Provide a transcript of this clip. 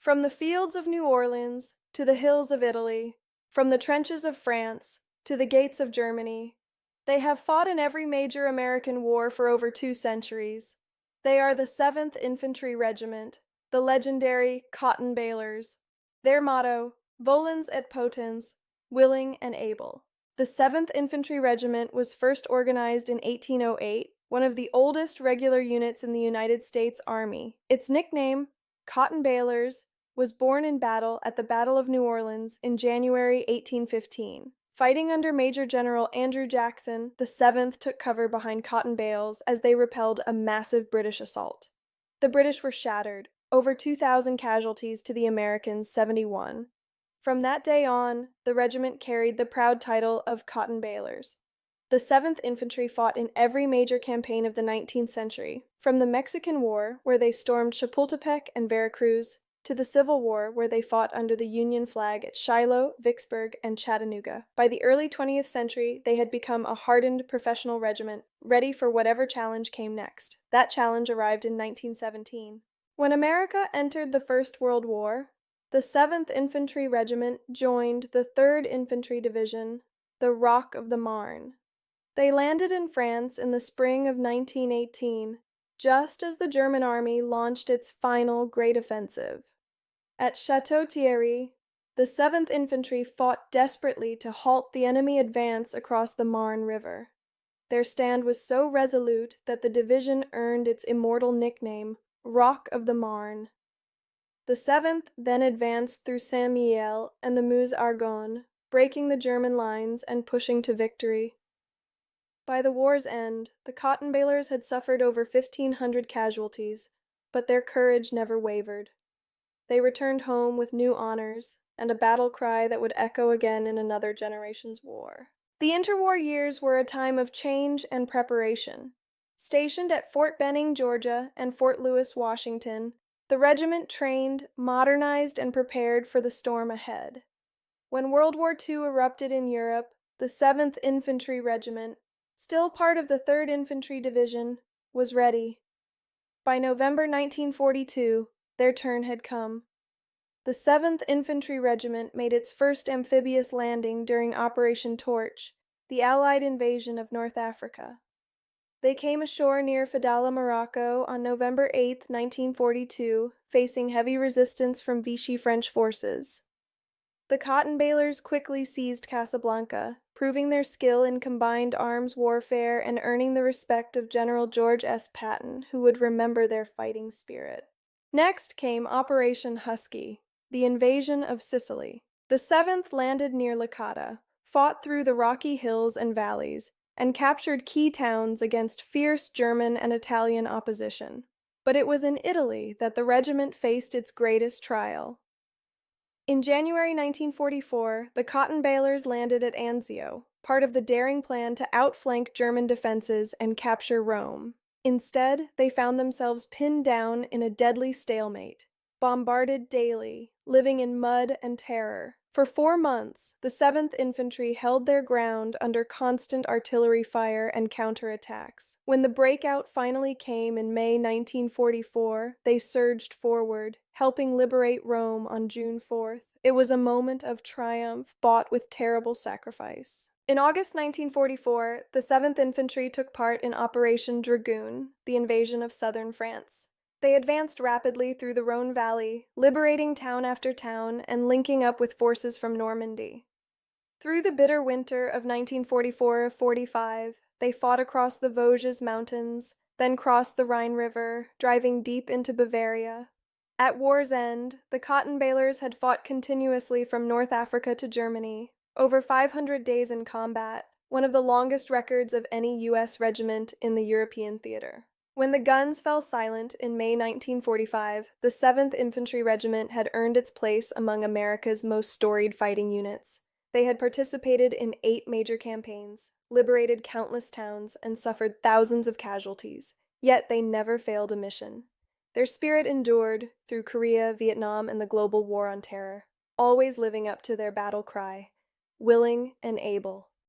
From the fields of New Orleans to the hills of Italy, from the trenches of France to the gates of Germany, they have fought in every major American war for over 2 centuries. They are the 7th Infantry Regiment, the legendary Cottonbalers. Their motto, Volens et potens, willing and able. The 7th Infantry Regiment was first organized in 1808, one of the oldest regular units in the United States Army. Its nickname, Cottonbalers, was born in battle at the Battle of New Orleans in January 1815. Fighting under Major General Andrew Jackson, the 7th took cover behind cotton bales as they repelled a massive British assault. The British were shattered, over 2,000 casualties to the Americans' 71. From that day on, the regiment carried the proud title of Cottonbalers. The 7th Infantry fought in every major campaign of the 19th century, from the Mexican War, where they stormed Chapultepec and Veracruz, to the Civil War, where they fought under the Union flag at Shiloh, Vicksburg, and Chattanooga. By the early 20th century, they had become a hardened professional regiment, ready for whatever challenge came next. That challenge arrived in 1917. When America entered the First World War, the 7th Infantry Regiment joined the 3rd Infantry Division, the Rock of the Marne. They landed in France in the spring of 1918, just as the German army launched its final great offensive. At Château-Thierry, the 7th Infantry fought desperately to halt the enemy advance across the Marne River. Their stand was so resolute that the division earned its immortal nickname, Rock of the Marne. The 7th then advanced through Saint-Mihiel and the Meuse-Argonne, breaking the German lines and pushing to victory. By the war's end, the Cottonbalers had suffered over 1,500 casualties, but their courage never wavered. They returned home with new honors and a battle cry that would echo again in another generation's war. The interwar years were a time of change and preparation. Stationed at Fort Benning, Georgia, and Fort Lewis, Washington, the regiment trained, modernized, and prepared for the storm ahead. When World War II erupted in Europe, the 7th Infantry Regiment, still part of the 3rd Infantry Division, was ready. By November 1942, their turn had come. The 7th Infantry Regiment made its first amphibious landing during Operation Torch, the Allied invasion of North Africa. They came ashore near Fadala, Morocco on November 8, 1942, facing heavy resistance from Vichy French forces. The Cottonbalers quickly seized Casablanca, proving their skill in combined arms warfare and earning the respect of General George S. Patton, who would remember their fighting spirit. Next came Operation Husky, the invasion of Sicily. The 7th landed near Licata, fought through the rocky hills and valleys, and captured key towns against fierce German and Italian opposition. But it was in Italy that the regiment faced its greatest trial. In January 1944, the Cottonbalers landed at Anzio, part of the daring plan to outflank German defenses and capture Rome. Instead, they found themselves pinned down in a deadly stalemate, bombarded daily, living in mud and terror. For 4 months, the 7th Infantry held their ground under constant artillery fire and counterattacks. When the breakout finally came in May 1944, they surged forward, helping liberate Rome on June 4th. It was a moment of triumph bought with terrible sacrifice. In August 1944, the 7th Infantry took part in Operation Dragoon, the invasion of southern France. They advanced rapidly through the Rhône Valley, liberating town after town and linking up with forces from Normandy. Through the bitter winter of 1944-45, they fought across the Vosges Mountains, then crossed the Rhine River, driving deep into Bavaria. At war's end, the Cottonbalers had fought continuously from North Africa to Germany, over 500 days in combat, one of the longest records of any U.S. regiment in the European theater. When the guns fell silent in May 1945, the 7th Infantry Regiment had earned its place among America's most storied fighting units. They had participated in 8 major campaigns, liberated countless towns, and suffered thousands of casualties, yet they never failed a mission. Their spirit endured through Korea, Vietnam, and the global war on terror, always living up to their battle cry, willing and able.